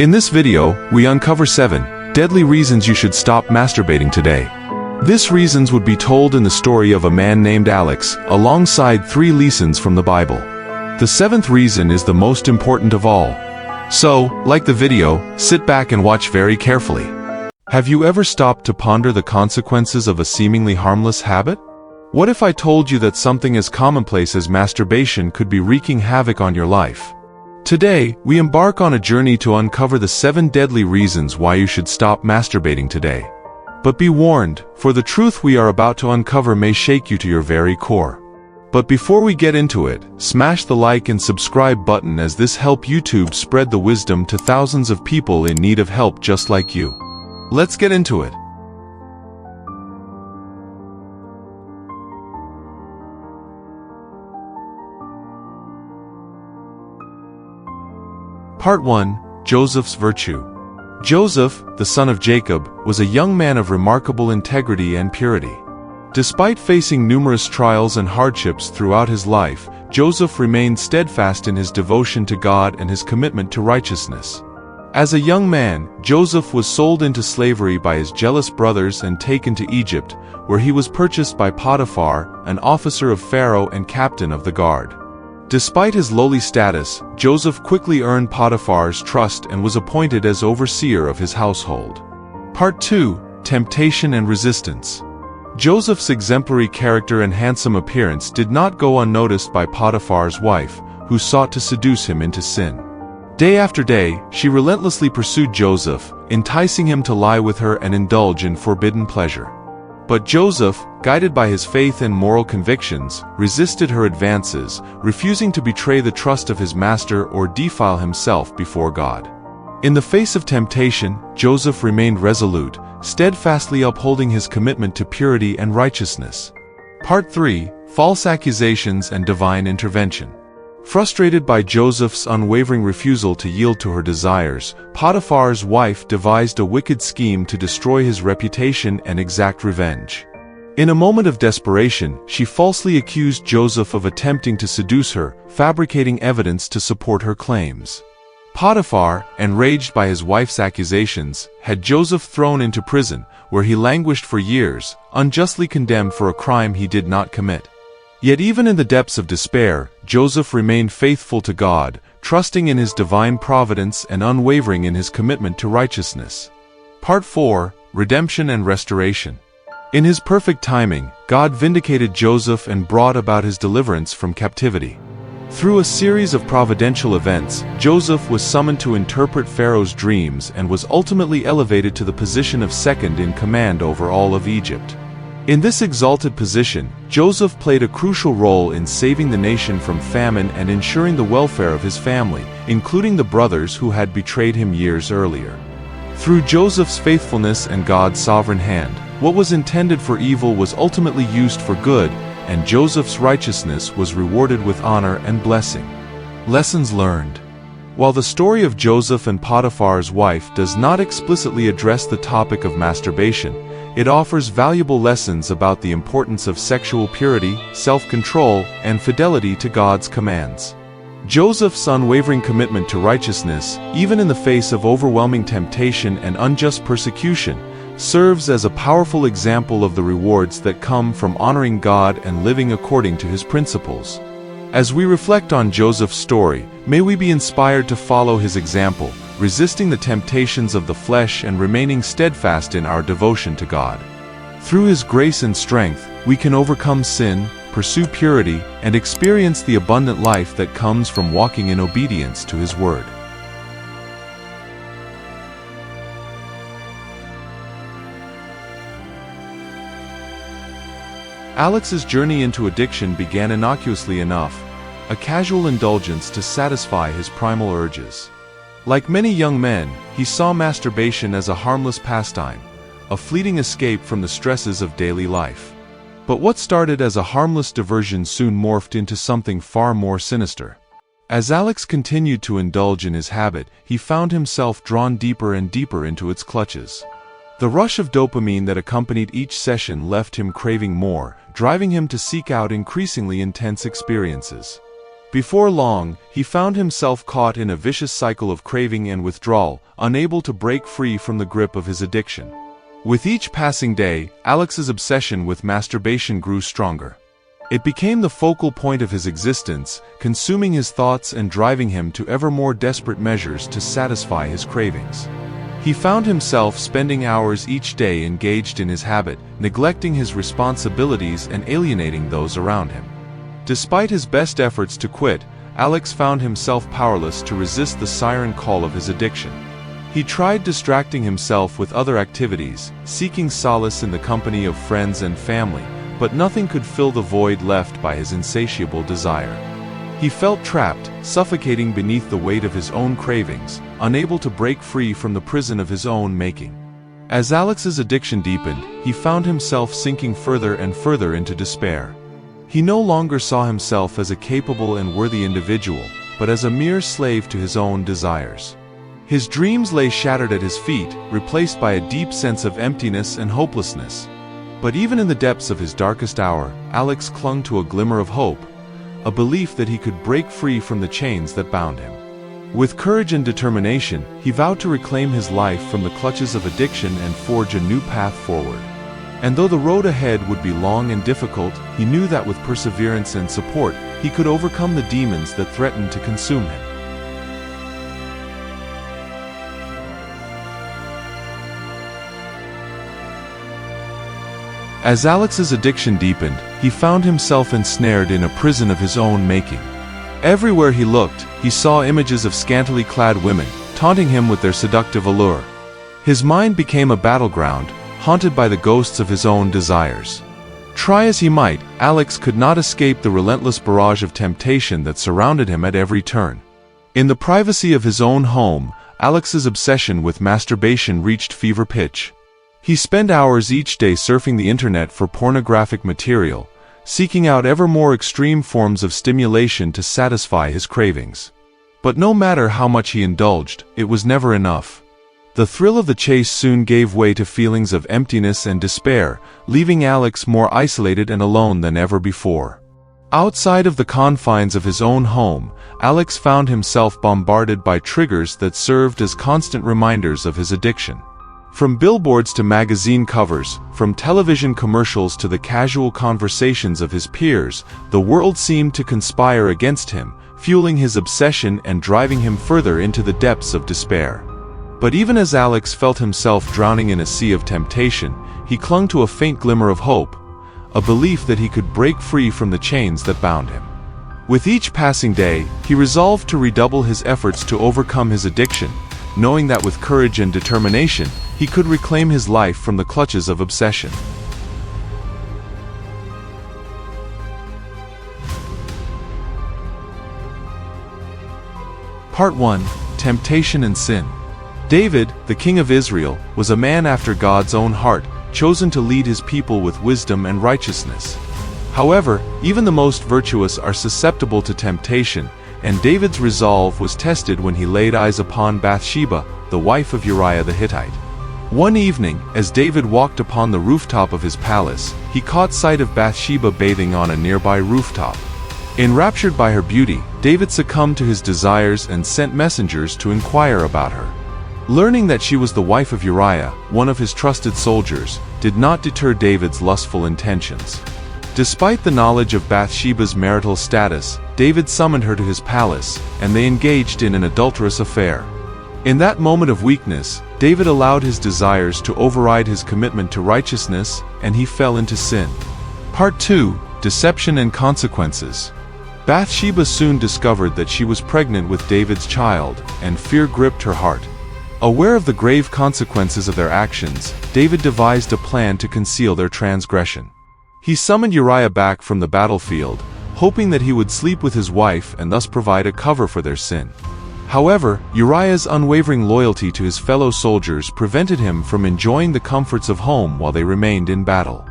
In this video, we uncover 7 deadly reasons you should stop masturbating today. These reasons would be told in the story of a man named Alex, alongside 3 lessons from the Bible. The 7th reason is the most important of all. So, like the video, sit back and watch very carefully. Have you ever stopped to ponder the consequences of a seemingly harmless habit? What if I told you that something as commonplace as masturbation could be wreaking havoc on your life? Today, we embark on a journey to uncover the 7 deadly reasons why you should stop masturbating today. But be warned, for the truth we are about to uncover may shake you to your very core. But before we get into it, smash the like and subscribe button, as this helps YouTube spread the wisdom to thousands of people in need of help just like you. Let's get into it. Part 1. Joseph's Virtue. Joseph, the son of Jacob, was a young man of remarkable integrity and purity. Despite facing numerous trials and hardships throughout his life, Joseph remained steadfast in his devotion to God and his commitment to righteousness. As a young man, Joseph was sold into slavery by his jealous brothers and taken to Egypt, where he was purchased by Potiphar, an officer of Pharaoh and captain of the guard. Despite his lowly status, Joseph quickly earned Potiphar's trust and was appointed as overseer of his household. Part 2. Temptation and Resistance. Joseph's exemplary character and handsome appearance did not go unnoticed by Potiphar's wife, who sought to seduce him into sin. Day after day, she relentlessly pursued Joseph, enticing him to lie with her and indulge in forbidden pleasure. But Joseph, guided by his faith and moral convictions, resisted her advances, refusing to betray the trust of his master or defile himself before God. In the face of temptation, Joseph remained resolute, steadfastly upholding his commitment to purity and righteousness. Part 3. False Accusations and Divine Intervention. Frustrated by Joseph's unwavering refusal to yield to her desires, Potiphar's wife devised a wicked scheme to destroy his reputation and exact revenge. In a moment of desperation, she falsely accused Joseph of attempting to seduce her, fabricating evidence to support her claims. Potiphar, enraged by his wife's accusations, had Joseph thrown into prison, where he languished for years, unjustly condemned for a crime he did not commit. Yet even in the depths of despair, Joseph remained faithful to God, trusting in his divine providence and unwavering in his commitment to righteousness. Part 4. Redemption and Restoration. In his perfect timing, God vindicated Joseph and brought about his deliverance from captivity. Through a series of providential events, Joseph was summoned to interpret Pharaoh's dreams and was ultimately elevated to the position of second in command over all of Egypt. In this exalted position, Joseph played a crucial role in saving the nation from famine and ensuring the welfare of his family, including the brothers who had betrayed him years earlier. Through Joseph's faithfulness and God's sovereign hand, what was intended for evil was ultimately used for good, and Joseph's righteousness was rewarded with honor and blessing. Lessons learned. While the story of Joseph and Potiphar's wife does not explicitly address the topic of masturbation, it offers valuable lessons about the importance of sexual purity, self-control, and fidelity to God's commands. Joseph's unwavering commitment to righteousness, even in the face of overwhelming temptation and unjust persecution, serves as a powerful example of the rewards that come from honoring God and living according to His principles. As we reflect on Joseph's story, may we be inspired to follow his example, resisting the temptations of the flesh and remaining steadfast in our devotion to God. Through His grace and strength, we can overcome sin, pursue purity, and experience the abundant life that comes from walking in obedience to His word. Alex's journey into addiction began innocuously enough, a casual indulgence to satisfy his primal urges. Like many young men, he saw masturbation as a harmless pastime, a fleeting escape from the stresses of daily life. But what started as a harmless diversion soon morphed into something far more sinister. As Alex continued to indulge in his habit, he found himself drawn deeper and deeper into its clutches. The rush of dopamine that accompanied each session left him craving more, driving him to seek out increasingly intense experiences. Before long, he found himself caught in a vicious cycle of craving and withdrawal, unable to break free from the grip of his addiction. With each passing day, Alex's obsession with masturbation grew stronger. It became the focal point of his existence, consuming his thoughts and driving him to ever more desperate measures to satisfy his cravings. He found himself spending hours each day engaged in his habit, neglecting his responsibilities and alienating those around him. Despite his best efforts to quit, Alex found himself powerless to resist the siren call of his addiction. He tried distracting himself with other activities, seeking solace in the company of friends and family, but nothing could fill the void left by his insatiable desire. He felt trapped, suffocating beneath the weight of his own cravings, unable to break free from the prison of his own making. As Alex's addiction deepened, he found himself sinking further and further into despair. He no longer saw himself as a capable and worthy individual, but as a mere slave to his own desires. His dreams lay shattered at his feet, replaced by a deep sense of emptiness and hopelessness. But even in the depths of his darkest hour, Alex clung to a glimmer of hope, a belief that he could break free from the chains that bound him. With courage and determination, he vowed to reclaim his life from the clutches of addiction and forge a new path forward. And though the road ahead would be long and difficult, he knew that with perseverance and support, he could overcome the demons that threatened to consume him. As Alex's addiction deepened, he found himself ensnared in a prison of his own making. Everywhere he looked, he saw images of scantily clad women, taunting him with their seductive allure. His mind became a battleground, haunted by the ghosts of his own desires. Try as he might, Alex could not escape the relentless barrage of temptation that surrounded him at every turn. In the privacy of his own home, Alex's obsession with masturbation reached fever pitch. He spent hours each day surfing the internet for pornographic material, seeking out ever more extreme forms of stimulation to satisfy his cravings. But no matter how much he indulged, it was never enough. The thrill of the chase soon gave way to feelings of emptiness and despair, leaving Alex more isolated and alone than ever before. Outside of the confines of his own home, Alex found himself bombarded by triggers that served as constant reminders of his addiction. From billboards to magazine covers, from television commercials to the casual conversations of his peers, the world seemed to conspire against him, fueling his obsession and driving him further into the depths of despair. But even as Alex felt himself drowning in a sea of temptation, he clung to a faint glimmer of hope, a belief that he could break free from the chains that bound him. With each passing day, he resolved to redouble his efforts to overcome his addiction, knowing that with courage and determination, he could reclaim his life from the clutches of obsession. Part 1. Temptation and Sin. David, the king of Israel, was a man after God's own heart, chosen to lead his people with wisdom and righteousness. However, even the most virtuous are susceptible to temptation, and David's resolve was tested when he laid eyes upon Bathsheba, the wife of Uriah the Hittite. One evening, as David walked upon the rooftop of his palace, he caught sight of Bathsheba bathing on a nearby rooftop. Enraptured by her beauty, David succumbed to his desires and sent messengers to inquire about her. Learning that she was the wife of Uriah, one of his trusted soldiers, did not deter David's lustful intentions. Despite the knowledge of Bathsheba's marital status, David summoned her to his palace, and they engaged in an adulterous affair. In that moment of weakness, David allowed his desires to override his commitment to righteousness, and he fell into sin. Part 2. Deception and Consequences. Bathsheba soon discovered that she was pregnant with David's child, and fear gripped her heart. Aware of the grave consequences of their actions, David devised a plan to conceal their transgression. He summoned Uriah back from the battlefield, hoping that he would sleep with his wife and thus provide a cover for their sin. However, Uriah's unwavering loyalty to his fellow soldiers prevented him from enjoying the comforts of home while they remained in battle.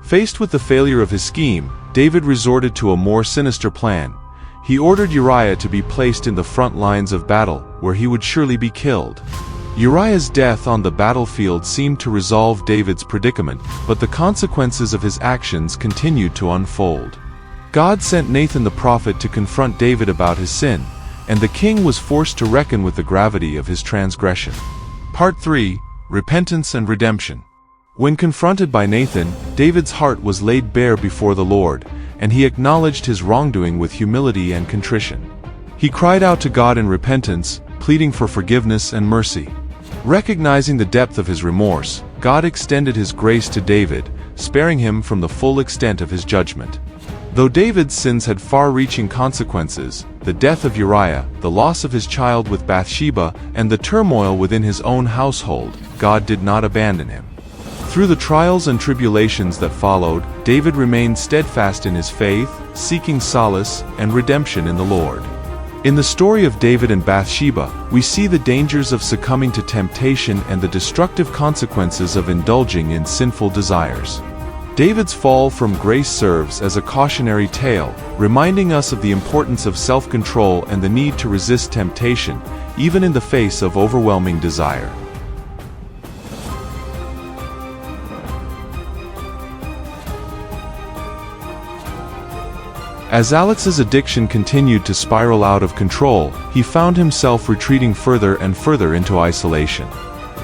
Faced with the failure of his scheme, David resorted to a more sinister plan. He ordered Uriah to be placed in the front lines of battle, where he would surely be killed. Uriah's death on the battlefield seemed to resolve David's predicament, but the consequences of his actions continued to unfold. God sent Nathan the prophet to confront David about his sin, and the king was forced to reckon with the gravity of his transgression. Part 3. Repentance and Redemption. When confronted by Nathan, David's heart was laid bare before the Lord, and he acknowledged his wrongdoing with humility and contrition. He cried out to God in repentance, pleading for forgiveness and mercy. Recognizing the depth of his remorse, God extended his grace to David, sparing him from the full extent of his judgment. Though David's sins had far-reaching consequences, the death of Uriah, the loss of his child with Bathsheba, and the turmoil within his own household, God did not abandon him. Through the trials and tribulations that followed, David remained steadfast in his faith, seeking solace and redemption in the Lord. In the story of David and Bathsheba, we see the dangers of succumbing to temptation and the destructive consequences of indulging in sinful desires. David's fall from grace serves as a cautionary tale, reminding us of the importance of self-control and the need to resist temptation, even in the face of overwhelming desire. As Alex's addiction continued to spiral out of control, he found himself retreating further and further into isolation.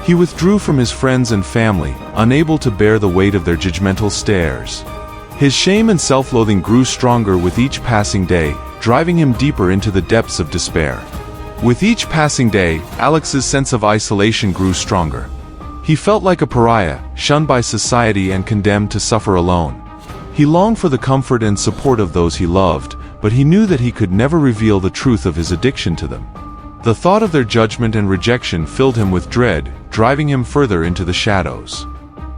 He withdrew from his friends and family, unable to bear the weight of their judgmental stares. His shame and self-loathing grew stronger with each passing day, driving him deeper into the depths of despair. With each passing day, Alex's sense of isolation grew stronger. He felt like a pariah, shunned by society and condemned to suffer alone. He longed for the comfort and support of those he loved, but he knew that he could never reveal the truth of his addiction to them. The thought of their judgment and rejection filled him with dread, driving him further into the shadows.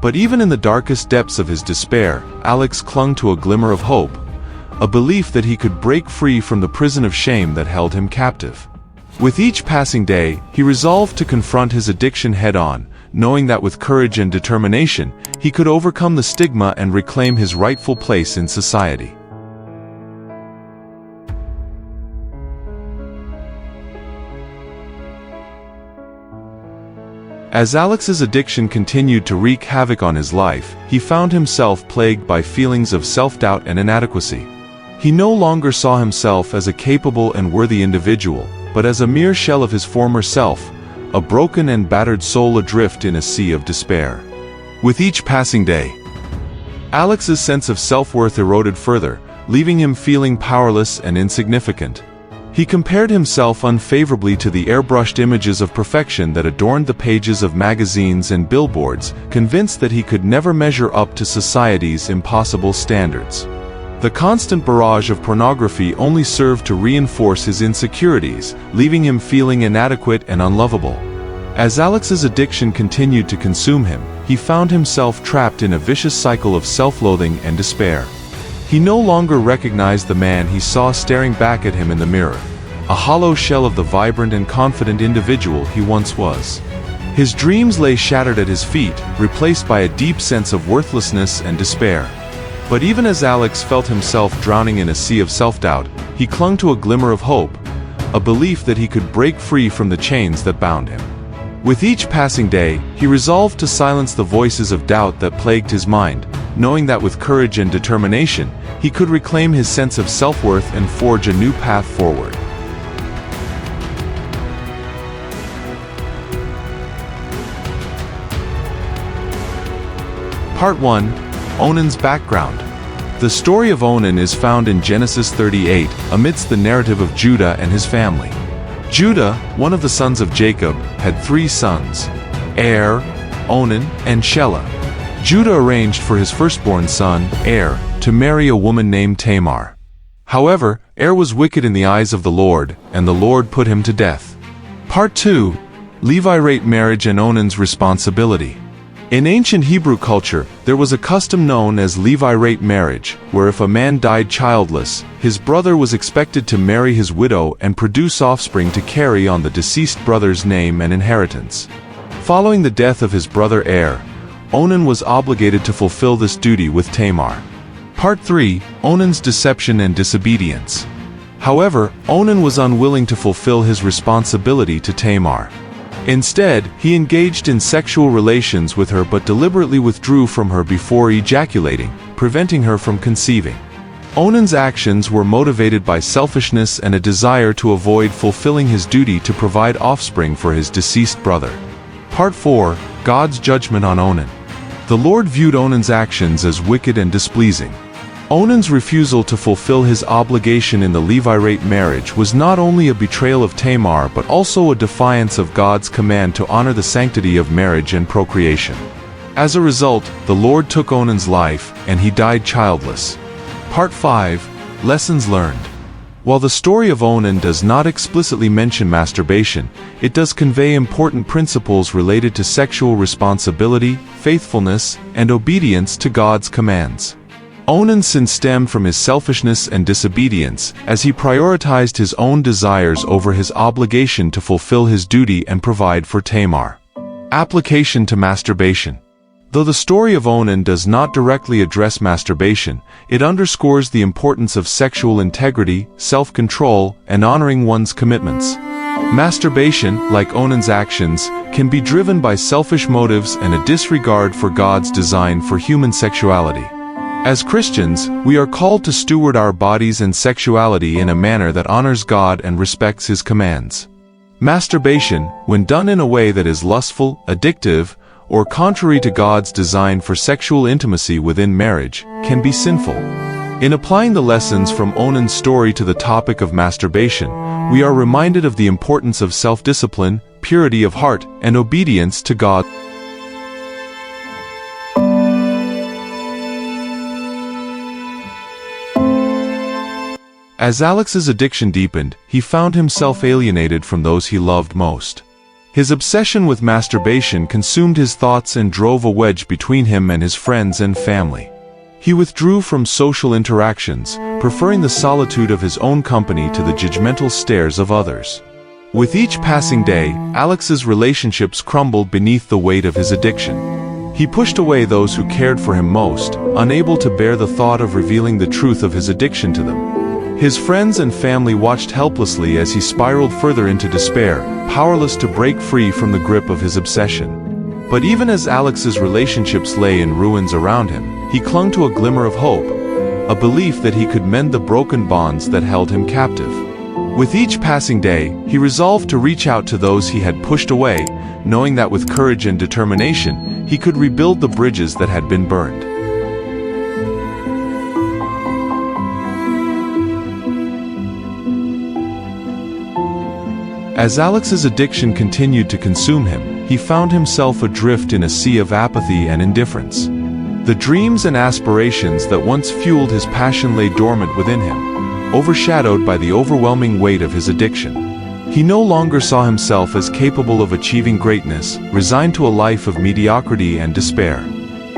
But even in the darkest depths of his despair, Alex clung to a glimmer of hope, a belief that he could break free from the prison of shame that held him captive. With each passing day, he resolved to confront his addiction head-on, knowing that with courage and determination, he could overcome the stigma and reclaim his rightful place in society. As Alex's addiction continued to wreak havoc on his life, he found himself plagued by feelings of self-doubt and inadequacy. He no longer saw himself as a capable and worthy individual, but as a mere shell of his former self, a broken and battered soul adrift in a sea of despair. With each passing day, Alex's sense of self-worth eroded further, leaving him feeling powerless and insignificant. He compared himself unfavorably to the airbrushed images of perfection that adorned the pages of magazines and billboards, convinced that he could never measure up to society's impossible standards. The constant barrage of pornography only served to reinforce his insecurities, leaving him feeling inadequate and unlovable. As Alex's addiction continued to consume him, he found himself trapped in a vicious cycle of self-loathing and despair. He no longer recognized the man he saw staring back at him in the mirror, a hollow shell of the vibrant and confident individual he once was. His dreams lay shattered at his feet, replaced by a deep sense of worthlessness and despair. But even as Alex felt himself drowning in a sea of self-doubt, he clung to a glimmer of hope, a belief that he could break free from the chains that bound him. With each passing day, he resolved to silence the voices of doubt that plagued his mind, knowing that with courage and determination, he could reclaim his sense of self-worth and forge a new path forward. Part 1. Onan's background. The story of Onan is found in Genesis 38, amidst the narrative of Judah and his family. Judah, one of the sons of Jacob, had 3 sons, Er, Onan, and Shelah. Judah arranged for his firstborn son, Er, to marry a woman named Tamar. However, Er was wicked in the eyes of the Lord, and the Lord put him to death. Part 2. Levite marriage and Onan's responsibility. In ancient Hebrew culture, there was a custom known as Levite marriage, where if a man died childless, his brother was expected to marry his widow and produce offspring to carry on the deceased brother's name and inheritance. Following the death of his brother Er, Onan was obligated to fulfill this duty with Tamar. Part 3. Onan's deception and disobedience. However, Onan was unwilling to fulfill his responsibility to Tamar. Instead, he engaged in sexual relations with her but deliberately withdrew from her before ejaculating, preventing her from conceiving. Onan's actions were motivated by selfishness and a desire to avoid fulfilling his duty to provide offspring for his deceased brother. Part 4. God's Judgment on Onan. The Lord viewed Onan's actions as wicked and displeasing. Onan's refusal to fulfill his obligation in the Levite marriage was not only a betrayal of Tamar but also a defiance of God's command to honor the sanctity of marriage and procreation. As a result, the Lord took Onan's life, and he died childless. Part 5. Lessons learned. While the story of Onan does not explicitly mention masturbation, it does convey important principles related to sexual responsibility, faithfulness, and obedience to God's commands. Onan's sin stemmed from his selfishness and disobedience, as he prioritized his own desires over his obligation to fulfill his duty and provide for Tamar. Application to masturbation. Though the story of Onan does not directly address masturbation, it underscores the importance of sexual integrity, self-control, and honoring one's commitments. Masturbation, like Onan's actions, can be driven by selfish motives and a disregard for God's design for human sexuality. As Christians, we are called to steward our bodies and sexuality in a manner that honors God and respects His commands. Masturbation, when done in a way that is lustful, addictive, or contrary to God's design for sexual intimacy within marriage, can be sinful. In applying the lessons from Onan's story to the topic of masturbation, we are reminded of the importance of self-discipline, purity of heart, and obedience to God. As Alex's addiction deepened, he found himself alienated from those he loved most. His obsession with masturbation consumed his thoughts and drove a wedge between him and his friends and family. He withdrew from social interactions, preferring the solitude of his own company to the judgmental stares of others. With each passing day, Alex's relationships crumbled beneath the weight of his addiction. He pushed away those who cared for him most, unable to bear the thought of revealing the truth of his addiction to them. His friends and family watched helplessly as he spiraled further into despair, powerless to break free from the grip of his obsession. But even as Alex's relationships lay in ruins around him, he clung to a glimmer of hope, a belief that he could mend the broken bonds that held him captive. With each passing day, he resolved to reach out to those he had pushed away, knowing that with courage and determination, he could rebuild the bridges that had been burned. As Alex's addiction continued to consume him, he found himself adrift in a sea of apathy and indifference. The dreams and aspirations that once fueled his passion lay dormant within him, overshadowed by the overwhelming weight of his addiction. He no longer saw himself as capable of achieving greatness, resigned to a life of mediocrity and despair.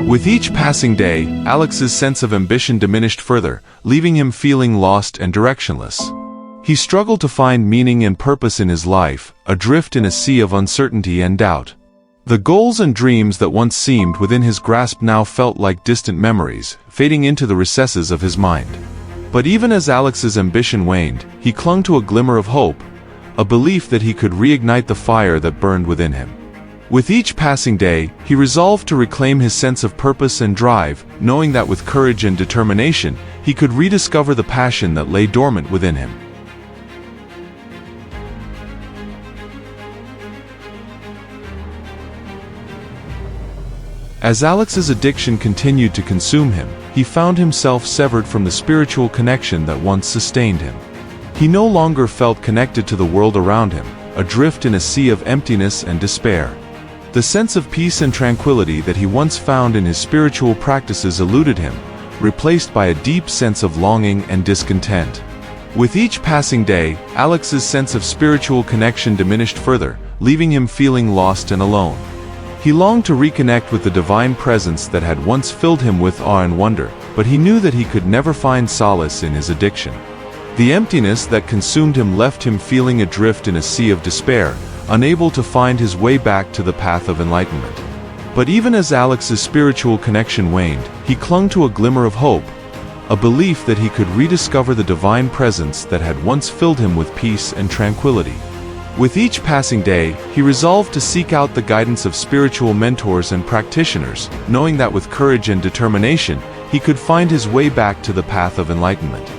With each passing day, Alex's sense of ambition diminished further, leaving him feeling lost and directionless. He struggled to find meaning and purpose in his life, adrift in a sea of uncertainty and doubt. The goals and dreams that once seemed within his grasp now felt like distant memories, fading into the recesses of his mind. But even as Alex's ambition waned, he clung to a glimmer of hope, a belief that he could reignite the fire that burned within him. With each passing day, he resolved to reclaim his sense of purpose and drive, knowing that with courage and determination, he could rediscover the passion that lay dormant within him. As Alex's addiction continued to consume him, he found himself severed from the spiritual connection that once sustained him. He no longer felt connected to the world around him, adrift in a sea of emptiness and despair. The sense of peace and tranquility that he once found in his spiritual practices eluded him, replaced by a deep sense of longing and discontent. With each passing day, Alex's sense of spiritual connection diminished further, leaving him feeling lost and alone. He longed to reconnect with the divine presence that had once filled him with awe and wonder, but he knew that he could never find solace in his addiction. The emptiness that consumed him left him feeling adrift in a sea of despair, unable to find his way back to the path of enlightenment. But even as Alex's spiritual connection waned, he clung to a glimmer of hope, a belief that he could rediscover the divine presence that had once filled him with peace and tranquility. With each passing day, he resolved to seek out the guidance of spiritual mentors and practitioners, knowing that with courage and determination, he could find his way back to the path of enlightenment.